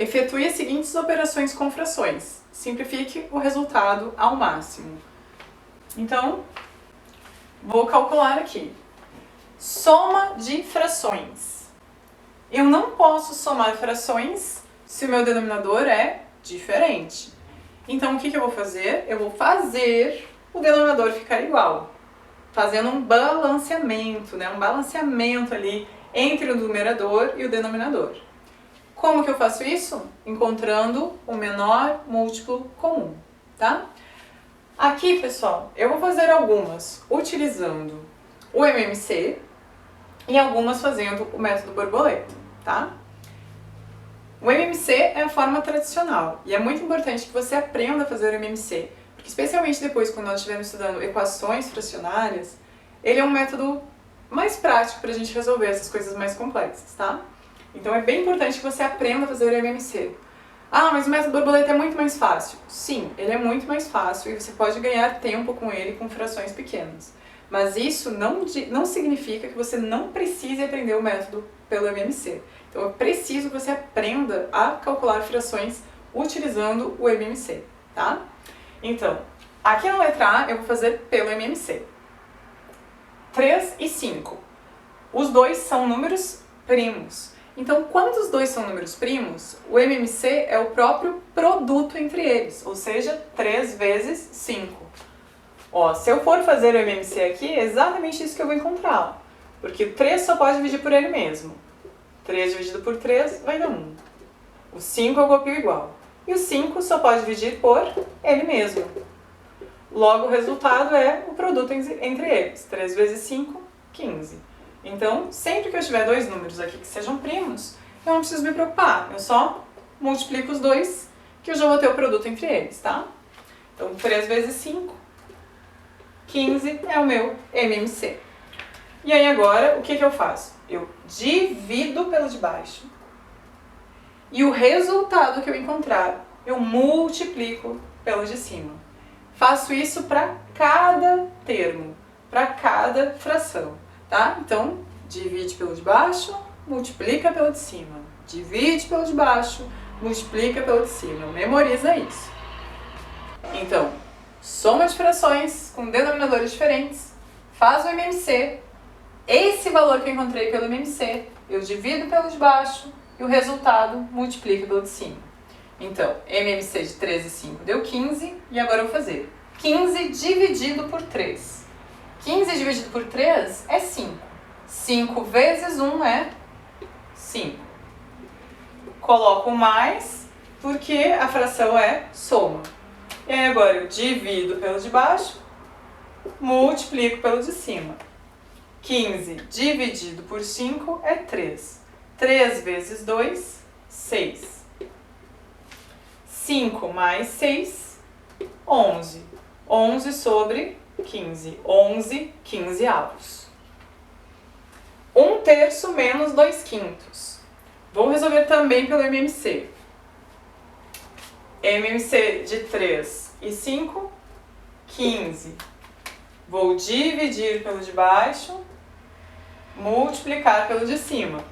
Efetue as seguintes operações com frações. Simplifique o resultado ao máximo. Então, vou calcular aqui. Soma de frações. Eu não posso somar frações se o meu denominador é diferente. Então, o que eu vou fazer? Eu vou fazer o denominador ficar igual, fazendo um balanceamento, né? Um balanceamento ali entre o numerador e o denominador. Como que eu faço isso? Encontrando o menor múltiplo comum, tá? Aqui, pessoal, eu vou fazer algumas utilizando o MMC e algumas fazendo o método borboleta, tá? O MMC é a forma tradicional e é muito importante que você aprenda a fazer o MMC, porque especialmente depois, quando nós estivermos estudando equações fracionárias, ele é um método mais prático para a gente resolver essas coisas mais complexas, tá? Então é bem importante que você aprenda a fazer o MMC. Ah, mas o método borboleta é muito mais fácil. Sim, ele é muito mais fácil e você pode ganhar tempo com ele com frações pequenas. Mas isso não significa que você não precise aprender o método pelo MMC. Então é preciso que você aprenda a calcular frações utilizando o MMC, tá? Então, aqui na letra A eu vou fazer pelo MMC. 3 e 5. Os dois são números primos. Então, quando os dois são números primos, o MMC é o próprio produto entre eles, ou seja, 3 vezes 5. Ó, se eu for fazer o MMC aqui, é exatamente isso que eu vou encontrar. Porque 3 só pode dividir por ele mesmo. 3 dividido por 3 vai dar 1. O 5 eu copio igual. E o 5 só pode dividir por ele mesmo. Logo, o resultado é o produto entre eles. 3 vezes 5, 15. Então, sempre que eu tiver dois números aqui que sejam primos, eu não preciso me preocupar. Eu só multiplico os dois, que eu já vou ter o produto entre eles, tá? Então, 3 vezes 5, 15 é o meu MMC. E aí agora, o que eu faço? Eu divido pelo de baixo. E o resultado que eu encontrar, eu multiplico pelo de cima. Faço isso para cada termo, para cada fração. Tá? Então, divide pelo de baixo, multiplica pelo de cima. Divide pelo de baixo, multiplica pelo de cima. Memoriza isso. Então, soma de frações com denominadores diferentes, faz o MMC. Esse valor que eu encontrei pelo MMC, eu divido pelo de baixo e o resultado multiplica pelo de cima. Então, MMC de 3 e 5 deu 15 e agora eu vou fazer 15 dividido por 3. 15 dividido por 3 é 5. 5 vezes 1 é 5. Coloco mais porque a fração é soma. E aí agora eu divido pelo de baixo, multiplico pelo de cima. 15 dividido por 5 é 3. 3 vezes 2, 6. 5 mais 6, 11. 11 sobre 15. 11 quinzeavos. 1/3 menos 2/5. Vou resolver também pelo MMC. MMC de 3 e 5, 15. Vou dividir pelo de baixo, multiplicar pelo de cima.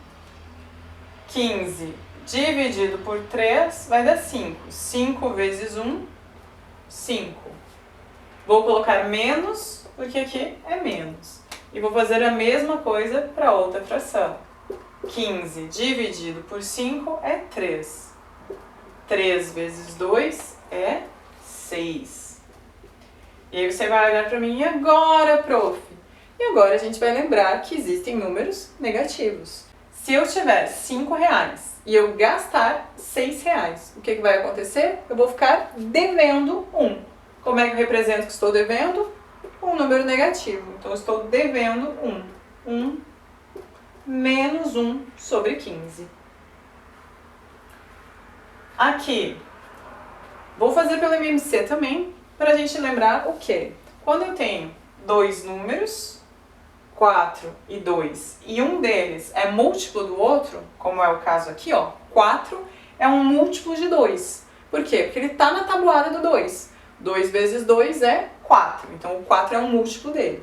15 dividido por 3 vai dar 5. 5 vezes 1, 5. Vou colocar menos, porque aqui é menos. E vou fazer a mesma coisa para outra fração. 15 dividido por 5 é 3. 3 vezes 2 é 6. E aí você vai olhar para mim, e agora, prof? E agora a gente vai lembrar que existem números negativos. Se eu tiver R$5 e eu gastar R$6, o que vai acontecer? Eu vou ficar devendo 1. Como é que eu represento que estou devendo? Um número negativo. Então, eu estou devendo 1. 1 menos 1 sobre 15. Aqui, vou fazer pelo MMC também, para a gente lembrar o quê? Quando eu tenho dois números, 4 e 2, e um deles é múltiplo do outro, como é o caso aqui, ó, 4 é um múltiplo de 2. Por quê? Porque ele está na tabuada do 2. 2 vezes 2 é 4, então o 4 é um múltiplo dele.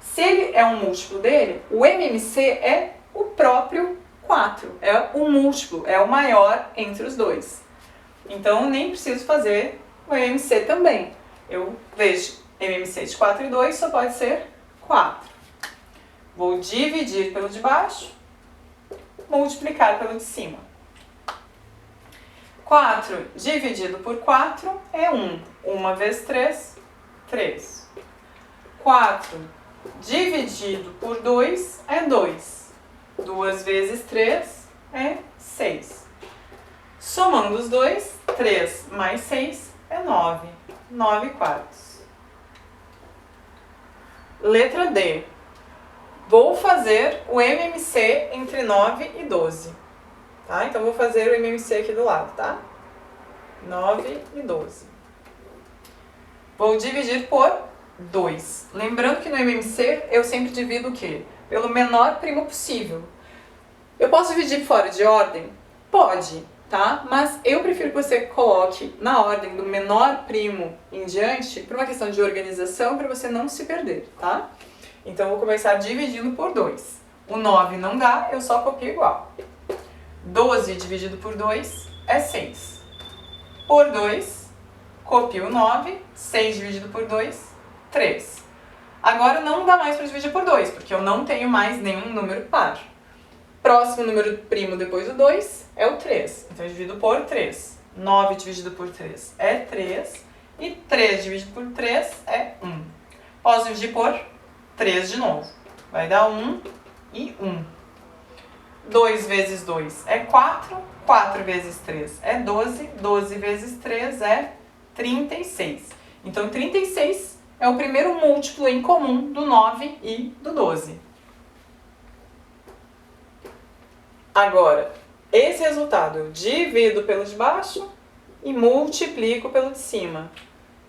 Se ele é um múltiplo dele, o MMC é o próprio 4. É o múltiplo, é o maior entre os dois. Então, nem preciso fazer o MMC também. Eu vejo MMC de 4 e 2 só pode ser 4. Vou dividir pelo de baixo, multiplicar pelo de cima. 4 dividido por 4 é 1. 1 vezes 3, 3. 4 dividido por 2 é 2. 2 vezes 3 é 6. Somando os dois, 3 mais 6 é 9. 9 quartos. Letra D. Vou fazer o MMC entre 9 e 12. Tá? Então, vou fazer o MMC aqui do lado, tá? 9 e 12. Vou dividir por 2. Lembrando que no MMC eu sempre divido o quê? Pelo menor primo possível. Eu posso dividir fora de ordem? Pode, tá? Mas eu prefiro que você coloque na ordem do menor primo em diante, por uma questão de organização, para você não se perder, tá? Então, eu vou começar dividindo por 2. O 9 não dá, eu só copio igual. 12 dividido por 2 é 6. Por 2, copio 9. 6 dividido por 2, 3. Agora não dá mais para dividir por 2, porque eu não tenho mais nenhum número par. Próximo número primo depois do 2 é o 3. Então, eu divido por 3. 9 dividido por 3 é 3. E 3 dividido por 3 é 1. Posso dividir por 3 de novo. Vai dar 1 e 1. 2 vezes 2 é 4. 4 vezes 3 é 12. 12 vezes 3 é 36. Então, 36 é o primeiro múltiplo em comum do 9 e do 12. Agora, esse resultado eu divido pelo de baixo e multiplico pelo de cima.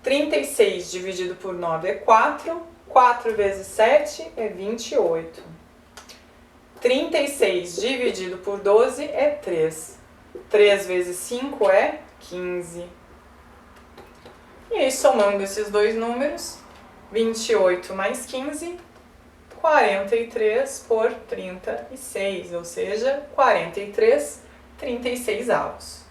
36 dividido por 9 é 4. 4 vezes 7 é 28. 36 dividido por 12 é 3. 3 vezes 5 é 15. E aí, somando esses dois números, 28 mais 15, 43 por 36, ou seja, 43 36avos.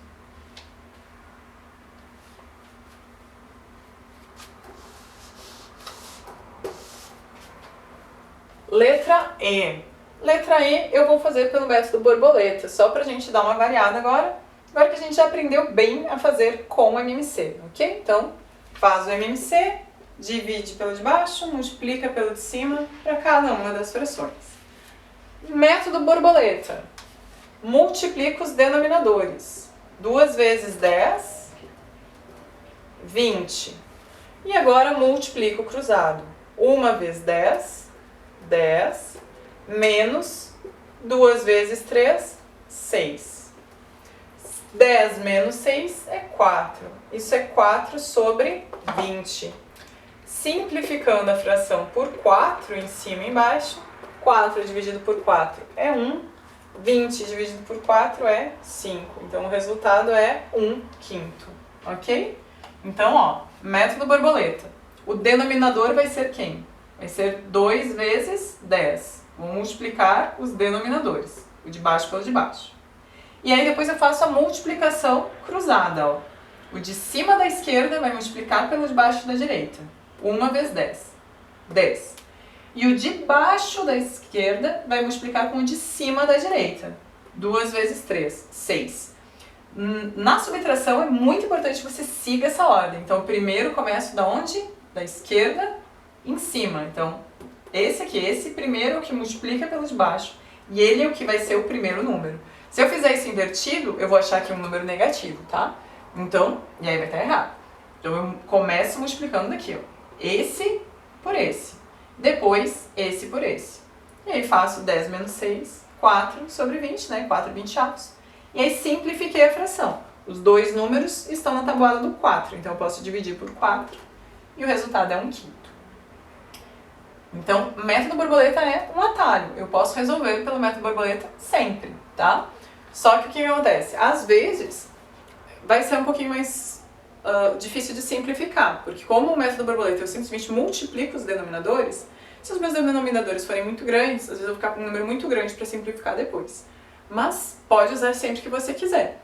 Letra E. Letra E eu vou fazer pelo método borboleta, só pra gente dar uma variada agora que a gente já aprendeu bem a fazer com o MMC, ok? Então, faz o MMC, divide pelo de baixo, multiplica pelo de cima para cada uma das frações. Método borboleta. Multiplica os denominadores. 2 vezes 10, 20. E agora multiplica o cruzado. 1 vezes 10, 10, menos 2 vezes 3, 6. 10 menos 6 é 4. Isso é 4 sobre 20. Simplificando a fração por 4 em cima e embaixo, 4 dividido por 4 é 1, 20 dividido por 4 é 5. Então, o resultado é 1/5, ok? Então, ó, método borboleta. O denominador vai ser quem? Vai ser 2 vezes 10. Vou multiplicar os denominadores, o de baixo pelo de baixo. E aí, depois eu faço a multiplicação cruzada, ó. O de cima da esquerda vai multiplicar pelo de baixo da direita. 1 vezes 10, 10. E o de baixo da esquerda vai multiplicar com o de cima da direita. 2 vezes 3, 6. Na subtração é muito importante que você siga essa ordem. Então, primeiro começo da onde? Da esquerda em cima. Então, esse aqui, esse primeiro é o que multiplica pelo de baixo. E ele é o que vai ser o primeiro número. Se eu fizer isso invertido, eu vou achar que é um número negativo, tá? Então, e aí vai estar errado. Então, eu começo multiplicando daqui, ó. Esse por esse. Depois, esse por esse. E aí faço 10 menos 6, 4 sobre 20, né? 4 20avos. E aí simplifiquei a fração. Os dois números estão na tabuada do 4. Então, eu posso dividir por 4 e o resultado é 1/5. Então, método borboleta é um atalho. Eu posso resolver pelo método borboleta sempre, tá? Só que o que acontece? Às vezes, vai ser um pouquinho mais difícil de simplificar, porque como o método borboleta eu simplesmente multiplico os denominadores, se os meus denominadores forem muito grandes, às vezes eu vou ficar com um número muito grande para simplificar depois. mas pode usar sempre que você quiser.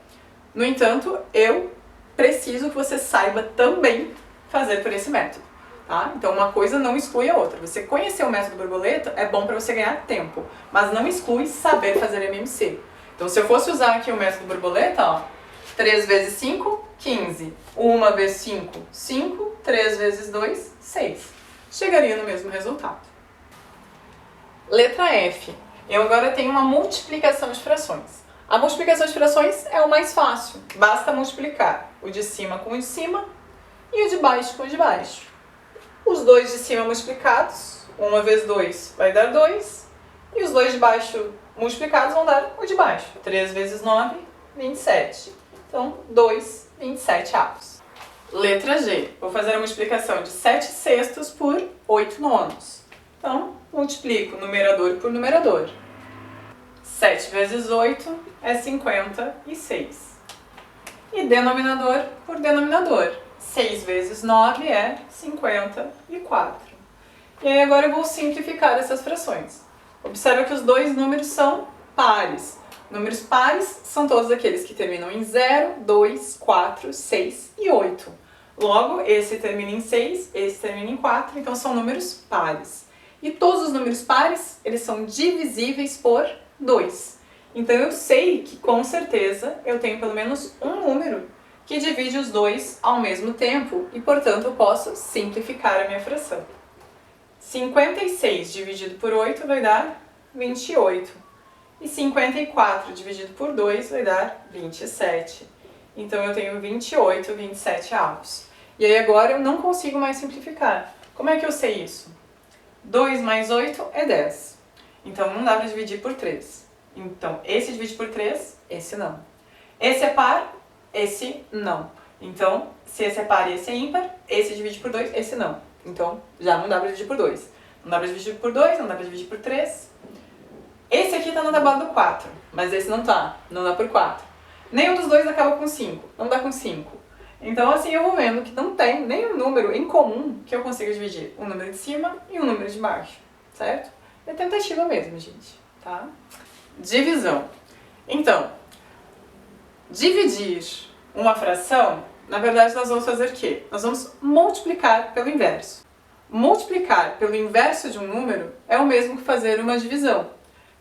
No entanto, eu preciso que você saiba também fazer por esse método, tá? Então uma coisa não exclui a outra. Você conhecer o método borboleta é bom para você ganhar tempo, mas não exclui saber fazer MMC. Então se eu fosse usar aqui o método borboleta, ó, 3 vezes 5, 15. 1 vezes 5, 5. 3 vezes 2, 6. Chegaria no mesmo resultado. Letra F. Eu agora tenho uma multiplicação de frações. A multiplicação de frações é o mais fácil. Basta multiplicar o de cima com o de cima e o de baixo com o de baixo. Os dois de cima multiplicados, 1 vezes 2 vai dar 2. E os dois de baixo multiplicados vão dar o de baixo. 3 vezes 9, 27. Então, 2, 27 avos. Letra G. Vou fazer a multiplicação de 7 sextos por 8 nonos. Então, multiplico numerador por numerador. 7 vezes 8 é 56. E denominador por denominador. 6 vezes 9 é 54. E aí agora eu vou simplificar essas frações. Observa que os dois números são pares. Números pares são todos aqueles que terminam em 0, 2, 4, 6 e 8. Logo, esse termina em 6, esse termina em 4, então são números pares. E todos os números pares, eles são divisíveis por 2. Então eu sei que com certeza eu tenho pelo menos um número que divide os dois ao mesmo tempo e, portanto, eu posso simplificar a minha fração. 56 dividido por 8 vai dar 28. E 54 dividido por 2 vai dar 27. Então eu tenho 28, 27 avos. E aí agora eu não consigo mais simplificar. Como é que eu sei isso? 2 mais 8 é 10. Então não dá para dividir por 3. Então esse divide por 3, esse não. Esse é par, esse não. Então se esse é par e esse é ímpar, esse divide por 2, esse não. Então já não dá para dividir por 2. Não dá para dividir por 2, não dá para dividir por 3. Esse aqui está na tabela do 4, mas esse não tá, não dá por 4. Nenhum dos dois acaba com 5, não dá com 5. Então assim eu vou vendo que não tem nenhum número em comum que eu consiga dividir um número de cima e um número de baixo, certo? É tentativa mesmo, gente, tá? Divisão. Então, dividir uma fração, na verdade nós vamos fazer o quê? Nós vamos multiplicar pelo inverso. Multiplicar pelo inverso de um número é o mesmo que fazer uma divisão.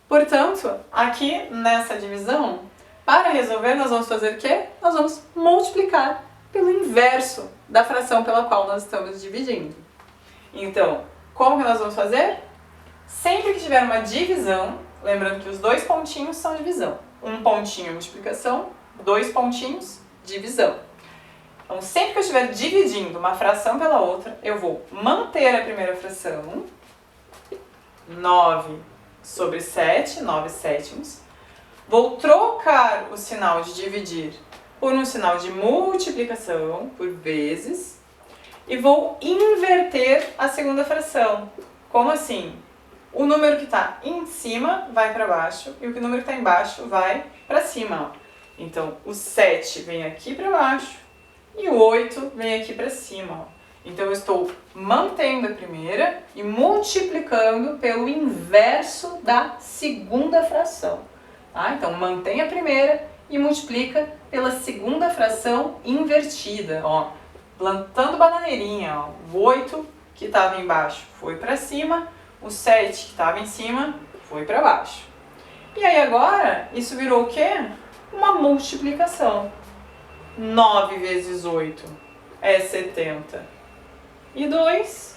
Portanto, aqui nessa divisão, para resolver, nós vamos fazer o quê? Nós vamos multiplicar pelo inverso da fração pela qual nós estamos dividindo. Então, como que nós vamos fazer? Sempre que tiver uma divisão, lembrando que os dois pontinhos são divisão. Um pontinho é multiplicação, 2 pontinhos, divisão. Então, sempre que eu estiver dividindo uma fração pela outra, eu vou manter a primeira fração, 9 sobre 7, 9 sétimos. Vou trocar o sinal de dividir por um sinal de multiplicação, por vezes, e vou inverter a segunda fração. Como assim? O número que está em cima vai para baixo e o número que está embaixo vai para cima. Ó. Então, o 7 vem aqui para baixo e o 8 vem aqui para cima. Ó. Então, eu estou mantendo a primeira e multiplicando pelo inverso da segunda fração. Tá? Então, mantém a primeira e multiplica pela segunda fração invertida. Ó. Plantando bananeirinha. Ó. O 8 que estava embaixo foi para cima, o 7 que estava em cima foi para baixo. E aí agora, isso virou o quê? Uma multiplicação. 9 vezes 8 é 70. E 2,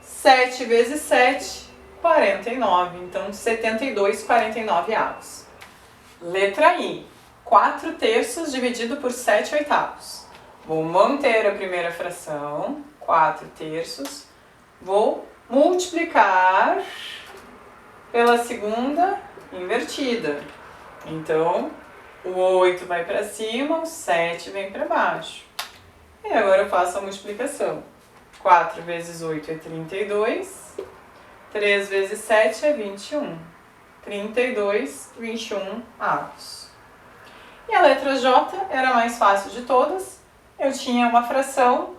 7 vezes 7, 49. Então, 72, 49 avos. Letra I. 4 terços dividido por 7 oitavos. Vou manter a primeira fração, 4 terços. Vou multiplicar pela segunda invertida. Então, o 8 vai para cima, o 7 vem para baixo. E agora eu faço a multiplicação. 4 vezes 8 é 32. 3 vezes 7 é 21. 32, 21 avos. E a letra J era a mais fácil de todas. Eu tinha uma fração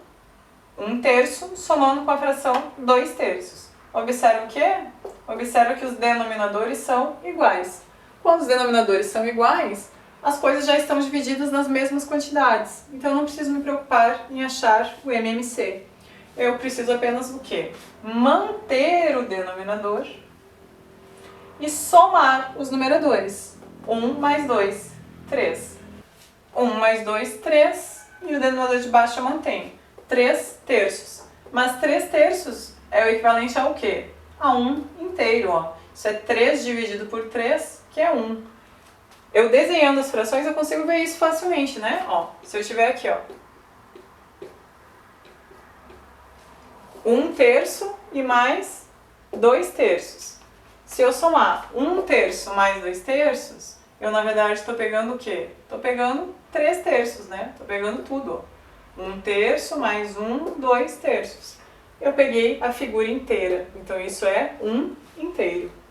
1 terço somando com a fração 2 terços. Observa o quê? Observa que os denominadores são iguais. Quando os denominadores são iguais, as coisas já estão divididas nas mesmas quantidades. Então eu não preciso me preocupar em achar o MMC. Eu preciso apenas o quê? Manter o denominador e somar os numeradores. 1 mais 2, 3. 1 mais 2, 3. E o denominador de baixo eu mantenho. 3 terços. Mas 3 terços é o equivalente a o quê? A 1 inteiro, ó. Isso é 3 dividido por 3, que é 1. Eu desenhando as frações eu consigo ver isso facilmente, né? Ó, se eu tiver aqui, ó, 1 terço e mais 2 terços. Se eu somar 1 terço mais 2 terços, eu na verdade estou pegando o quê? Estou pegando 3 terços, né? Estou pegando tudo, ó. 1 terço mais 1, 2 terços. Eu peguei a figura inteira, então isso é 1 inteiro.